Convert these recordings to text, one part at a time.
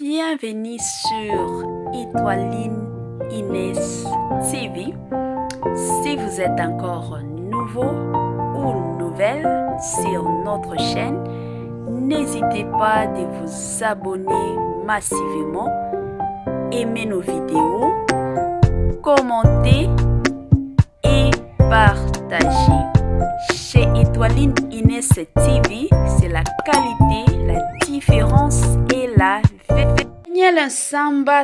Bienvenue sur Étoiline Inès TV. Si vous êtes encore nouveau ou nouvelle sur notre chaîne, n'hésitez pas de vous abonner massivement, aimer nos vidéos, commenter et partager. Chez Étoiline Inès TV, c'est la qualité, la différence et la vérité. Penyele samba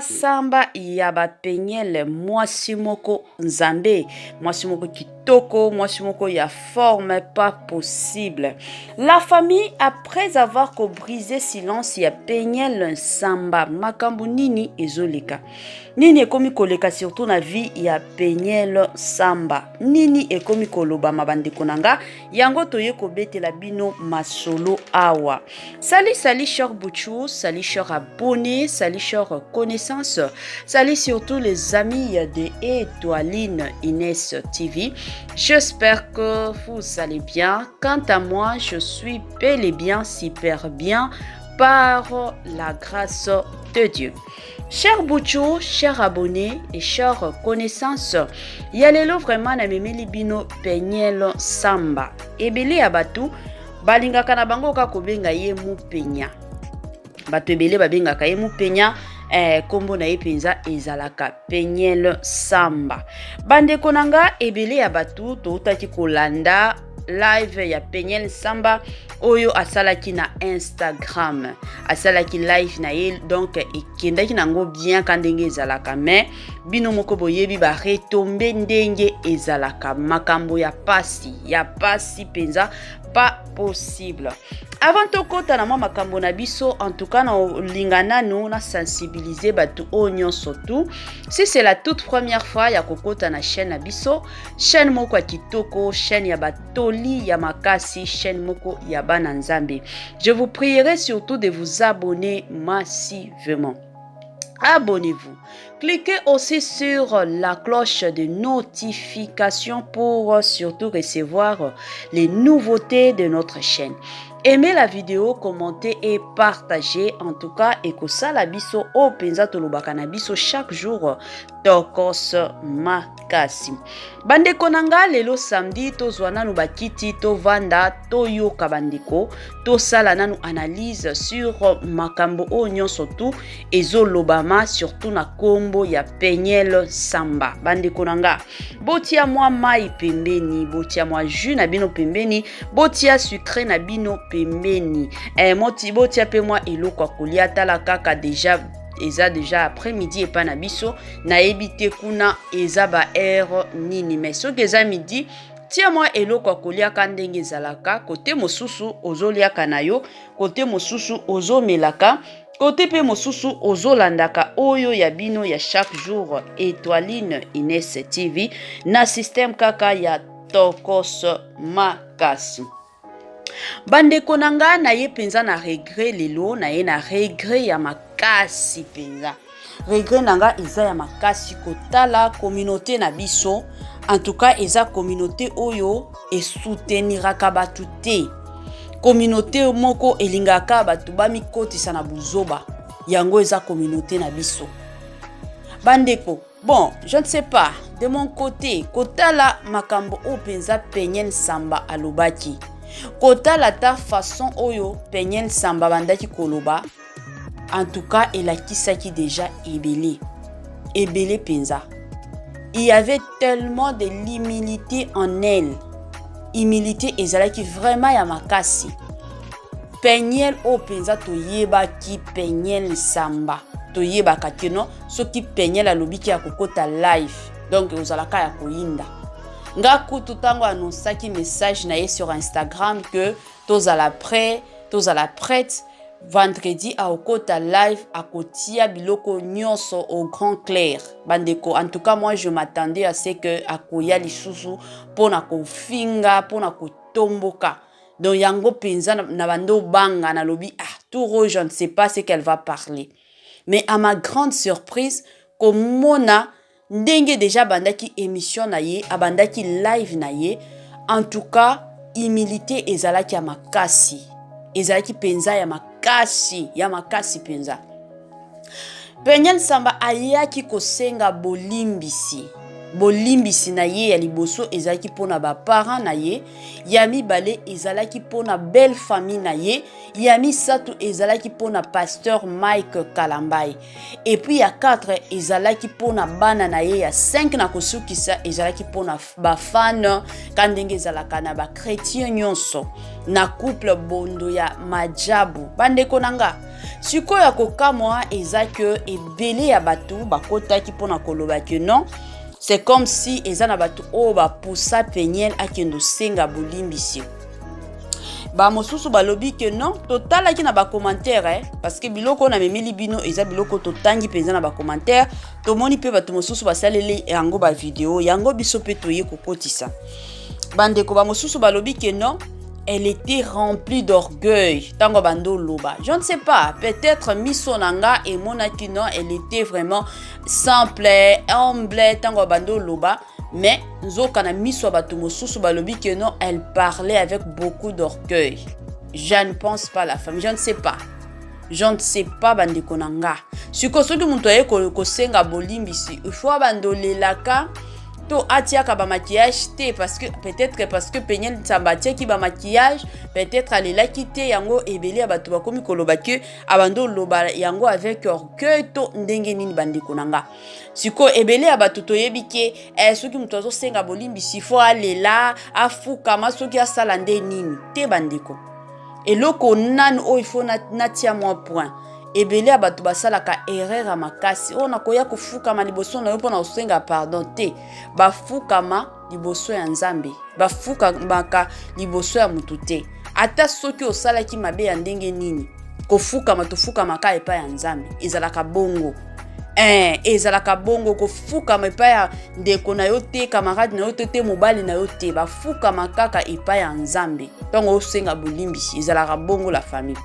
yaba penyele mwasi moko nzambe, mwasi moko kitoko, mwasi moko ya forme pas possible. La famille, après avoir brisé silence ya penyele samba, makambu nini ezoleka. Nini ekomi koleka surtout na vie ya penyele samba. Nini ekomi koloba mabandeko nanga, yango toye kobetela bino masolo awa. Salut cher Bouchou, salut cher abonné, salut cher connaissance, salut surtout les amis de Étoiline Inès TV. J'espère que vous allez bien. Quant à moi, je suis bel et bien, super bien, par la grâce de Dieu. Cher Bouchou, cher abonné et cher connaissance, yalelo vraiment na memeli bino penyele samba. Ebele abatu, balingaka na bango ka kobenga ye mu penya. Bato ebele babengaka ye mu penya, kombo na ye penza ezalaka penyele samba. Bandeko nanga ebele ya batu toutaki kolanda live ya penyele samba oyo asalaki na Instagram. Asalaki live na ye, donc ekendaki nango bien kandenge ezalaka, mais bino moko boyebi ba retombe ndenge ezalaka, makambo ya pasi penza pas possible. Avant tokota na makambo na biso, en tout cas na lingana no na sensibiliser batu onyon surtout. Si c'est la toute première fois ya kokota na chaîne na biso, chaîne moko ya kitoko, chaîne ya batoli ya makasi, chaîne moko ya bana nzambe. Je vous prierai surtout de vous abonner massivement. Abonnez-vous. Cliquez aussi sur la cloche de notification pour surtout recevoir les nouveautés de notre chaîne. Aimez la vidéo, commentez et partagez. En tout cas, ekosala biso o penza tolobaka na biso chaque jour tokos makasi. Bandeko nanga lelo samedi tozwa nanu bakiti to vanda to yoka bandeko to sala nanu analyse sur makambo o nyonso tu ezolobama surtout na kombo ya penyele samba. Bandeko nanga botia mwa mai pembeni, botia mwa jus na bino pembeni, botia sucré na bino pembeni. Moti botia pe mwa eloko kolia tala kaka déjà après-midi et pas na biso na ebite kuna eza ba heure nini, mais soki eza midi tia mwa eloko kolia kandenge ezalaka, kote mosusu ozoliaka na yo, kote mosusu ozomelaka, kote pe mosusu ozolandaka oyo ya bino ya chaque jour Étoiline Inès TV na système kaka ya tokos makasi. Bandeko nanga na ye penza na regret lelo, na ye na regret ya makasi penza. Regret nanga eza ya makasi kotala communauté na biso. En tout cas, eza communauté oyo e souteniraka batu te. Communauté moko elingaka batu bami kotisa na buzoba. Yango eza communauté na biso. Bandeko, bon, je ne sais pas, de mon côté, kotala makambo o penza penyele samba alobaki. Kotala ta façon oyo penyele samba bandaki koloba. En tout cas, elakisaki déjà ebele penza. Il y avait tellement de l'humilité en elle. Humilité ezalaki vraiment ya makasi. Penyele o penza toyeba ki penyele samba. Toyeba kakeno soki penyele alobiki ya kokota live. Donc ozalaka ya koyinda. Nga kutu tango annonsaki message na ye sur Instagram que tozala prête vendredi à okota live à kotia biloko nyonso au grand clair. Bandeko, en tout cas moi je m'attendais à ce que akoya lisusu pona kofinga pona kotomboka. Donc yango penza na bando banga na lobi tout je ne sais pas ce qu'elle va parler. Mais à ma grande surprise, komona ndenge déjà bandaki émission na ye, abandaki live na ye, en tout cas humilité ezalaki ya makasi. Ezalaki penza ya makasi penza. Peniel Samba ayaki kosenga bolimbisi. Bolimbisi na ye ya liboso ezalaki pona ba parents na ye, ya mibale ezalaki pona belle famille na ye, ya misato ezalaki pona pasteur Mike Kalambai. Et puis ya 4 ezalaki pona bana na ye, ya 5 na kosukisa ezalaki pona ba fan kandenge ezalaka na ba chrétien nyonso na couple bondo ya majabu. Bandeko nanga sikoyo kokamwa ezake ebele ya batu bakotaki pona koloba ke non. C'est comme si ezana batu o ba poussa Peniel akendo senga bolimbisi. Ba mosusu balobi que non, total ki na ba commentaire parce que biloko na memeli bino eza biloko totangi penza na ba commentaire, to moni pe batu mosusu basaleli yango ba vidéo, yango biso pe toye kokotisa. Bandeko ba mosusu balobi que non, elle était remplie d'orgueil. Tango bando loba. Je ne sais pas. Peut-être misonanga et monaki non. Elle était vraiment simple, humble. Tango bando loba. Mais nzokana miso batu mosusu balobi que non. Elle parlait avec beaucoup d'orgueil. Je ne pense pas la femme. Je ne sais pas. Je ne sais pas bandeko nanga. Siko soki muntu aye ko senga bolimbisi. Il faut bando lelaka. To atiaka ba maquillage te parce que peut-être parce que Peniel Samba ki ba maquillage peut-être alela kite yango ebele abatu bakomi koloba ke abando loba yango avec orgueil to ndenge nini bandeko nanga siko ebele abatu to yebike soki muto azo senga bolimbisi fo alela afuka masoki asala nde nini te bandeko eloko nan o il faut natia moi point ebele abatu basalaka erreur makasi ona koya kufukama liboso na yo pona osenga pardon te bafukama liboso ya Nzambe bafukama liboso ya mutu te ata soki osalaki mabe ya ndenge nini kofukama tofukama ka epa ya Nzambe ezalaka bongo ezalaka bongo kofukama epa ya ndeko na yo te camarade na yo te mobali na yo te bafukama kaka epa ya Nzambe tongo osenga bolimbisi ezalaka bongo la famille.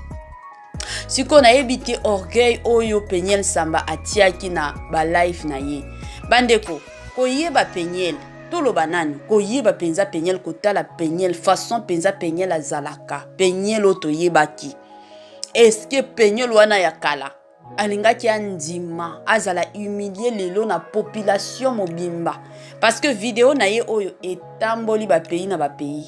Siko na ebite orgueil oyo Peniel Samba atiaki na ba life na ye. Bandeko, koyeba Peniel, tolo banani, koyeba penza Peniel kotala Peniel façon penza Peniel azalaka. Peniel oto yebaki. Est-ce que Peniel wana ya kala alingaki andima azala humilier lelo na population mobimba parce que vidéo na ye oyo etamboli ba pays na ba pays.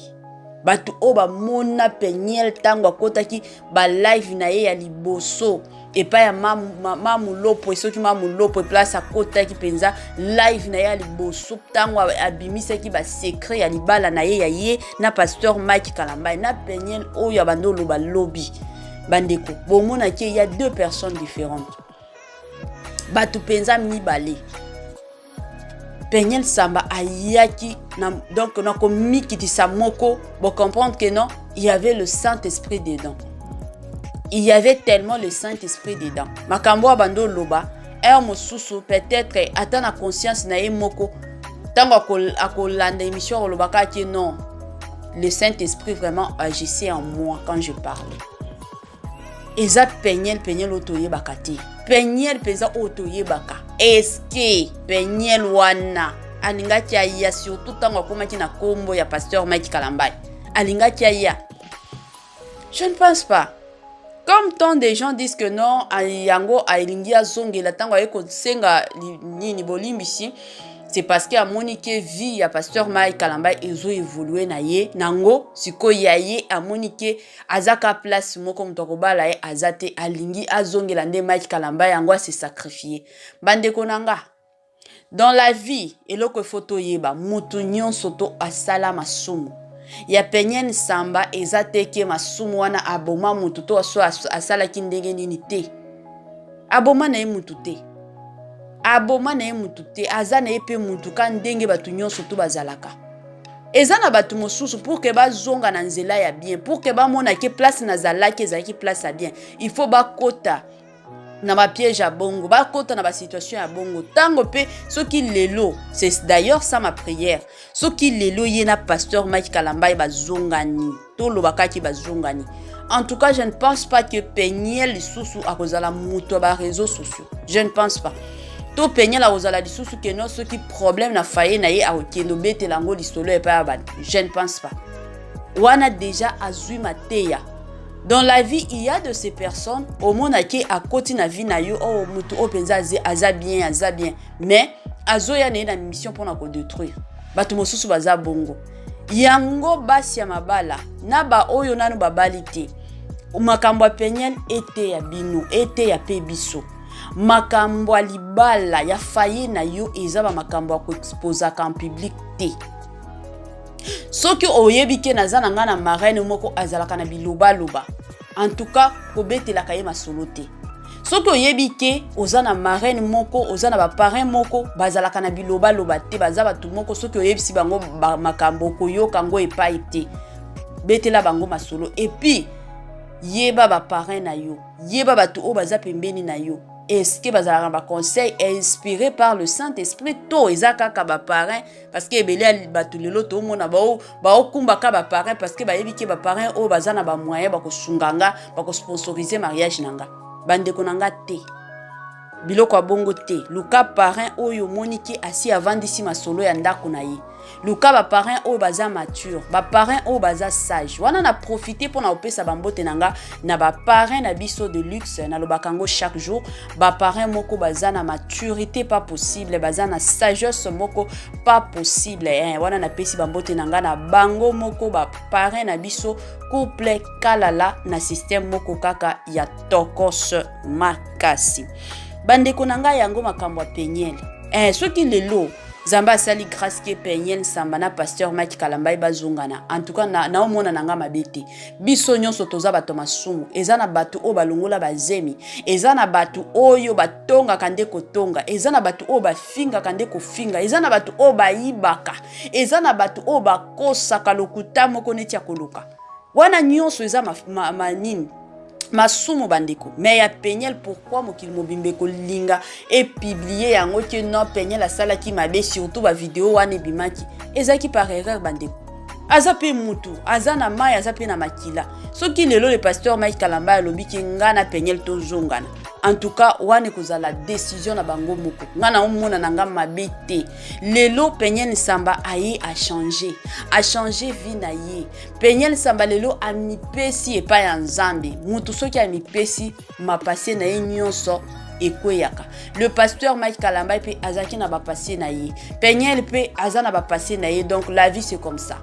Batu oba mona Peniel tango akotaki ba live na ye ya liboso epa ya mamu lopo esoki mamu lopo place akotaki penza live na ye ya liboso tango abimisaki ba secret ya libala na ye ya ye na pasteur Mike Kalambai na Peniel oyo abando loba lobby bandeko bomona ki il y a deux personnes différentes batu penza mibale Peniel Samba ayaki donc na komi kitisa moko pour comprendre que non il y avait le Saint-Esprit dedans. Il y avait tellement le Saint-Esprit dedans. Makambo abando loba mosusu peut-être ata na conscience na ye moko tango akolanda émission lobaka ki non le Saint-Esprit vraiment agissait en moi quand je parlais. Eza Peniel otoye bakati. Peniel peza otoye baka. Est-ce que Peniel wana alingaki aya surtout tango akomaki na kombo ya pasteur Mike Kalambai. Alingaki aya. Je ne pense pas. Comme tant de gens disent que non, yango alingi azongela tango ayeko senga nini bolimbisi, c'est parce que amonike vie ya pasteur Mike Kalambai ezo évoluer na ye nango siko ya ye amonike azaka place moko mutoko bala ye azate alingi azongela nde Mike Kalambai yango se sacrifier bandeko nanga dans la vie eloko photo yeba mutu nyonso to asala masumu ya Peniel Samba ezate ke masumu wana aboma mutu to asala kindenge nini te aboma na ye mutu te aboma na ye mutu te aza na ye pe mutu ka ndenge batu nyonso to bazalaka eza na batu mosusu pour que bazonga na nzela ya bien pour que bamona ke place na zalaki ezalaki place ya bien il faut bakota na ba piège ya bongo bakota na ba situation ya bongo tango pe soki lelo c'est d'ailleurs ça ma prière soki lelo ye na pasteur Mike Kalambai bazongani to lobaka ki bazongani. En tout cas je ne pense pas que Peniel lisusu akozala mutu ba réseaux sociaux je ne pense pas. To Peniel a ozala lisusu ke no soki problème na faye na ye akendo betelango lisolo epa ya bana je ne pense pas wana déjà azui mateya Dans la vie, il y a de ces personnes, au monde qui à côté na vie na yo, oh mutu o penza aza bien, mais azoya na mission pour na ko détruire. Batu mosusu baza bongo. Yango basi ya mabala, na ba oyo nanu babali te. Makambo ya penyel ete ya bino, ete ya pe biso. Makambo ya libala ya faye na yo eza ba makambo ya ko exposa en public te. Soki oyebi ke naza na nga na marraine moko azalaka na biloba loba. En tout cas, ko betela kaye masolo te. Soki oyebi ke oza na marraine moko, oza na ba parrain moko, bazalaka na biloba loba te, baza batu moko soki oyebi si bango makambo koyoka ngo epai te. Betela bango masolo et puis yeba ba parrain na yo, yeba batu o baza pembeni na yo. Est-ce que bazalaka ba conseil inspiré par le Saint-Esprit to ezaka ka ba parrain parce que ebele batu lelo to mona ba o kumba ka ba parrain parce que ba yebi ke ba parrain o baza na ba moyen ba ko sunganga ba ko sponsoriser mariage nanga bande konanga te biloko ya bongo te luka parrain oyo moniki asi avandisi masolo ya ndako na ye luka ba parrain oyo baza mature ba parrain oyo baza sage wana na profiter pour na opesa bambote nanga na ba parrain na biso de luxe na lobakango chaque jour ba parrain moko baza na maturité pas possible baza na sagesse moko pas possible wana na pesi bambote nanga na bango moko ba parrain na biso couple kalala na système moko kaka ya tokos makasi bandeko nanga yango makambo ya penyele soki lelo Zamba sali grâce ke penyel sambana pasteur Mike Kalambai bazongana en tout cas na omona nanga mabete biso nyonso toza bato masumu eza na batu o balongola bazemi eza na batu oyo batonga kande kotonga eza na batu o bafinga kande kofinga eza na batu o bayibaka eza na batu o bakosaka lokuta moko neti ya koluka wana nyonso eza manini masumu bandeko mais ya penyel pourquoi mokili mobimbe ko linga et publier yango ke non penyel la sala ki mabe surtout ba vidéo wana bimaki ezaki par erreur bandeko aza pe mutu aza na mai aza pe na makila soki lelo le pasteur Mike Kalamba alobi ke ngana penyel to zongana en tout cas wane kozala décision na bango moko ngana omona nanga mabe te lelo penyel samba aye a changer vie na ye penyel samba lelo amipesi epa ya nzambe mutu soki amipesi mapase na ye nyonso ekweyaka le pasteur Mike Kalamba pe azaki na bapase na ye penyel pe aza na bapase na ye donc la vie c'est comme ça.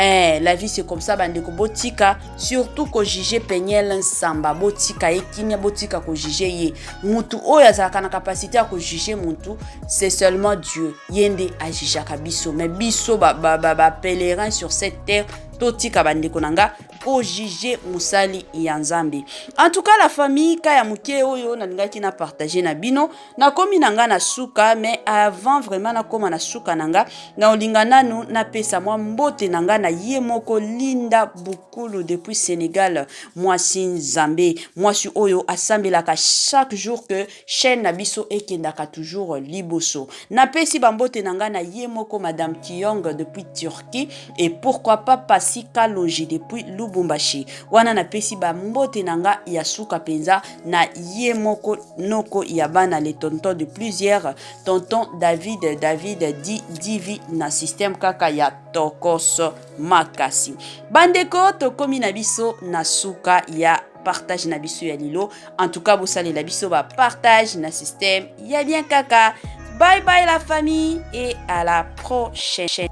La vie c'est comme ça bandeko botika surtout ko juger penyel samba botika ekinya botika ko juger ye mutu oyo azalaka na capacité à ko juger mutu c'est seulement Dieu yende ajijaka biso mais biso ba pèlerin sur cette terre totika bandeko nanga ko juger musali ya nzambe en tout cas la famille kaya muke oyo na lingaki na partager na bino na komi nanga na suka mais avant vraiment na koma na suka nanga na olinga nanu na pesa mwa mbote nanga na ye moko Linda Bukulu depuis Sénégal mwasi nzambe mwasi oyo asambelaka chaque jour que chaîne na biso ekendaka toujours liboso na pesi bambote nanga na ye moko madame Kiyong depuis Turquie et pourquoi pas Pasi Kalonji depuis Lubumbashi wana na pesi bambote nanga ya suka penza na ye moko noko ya bana les tontons de plusieurs tonton David di divi na système kaka ya tokos makasi bandeko tokomi na biso na suka ya partage na biso ya lilo en tout cas vous salez la biso ba partage na système ya bien kaka bye bye la famille et à la prochaine.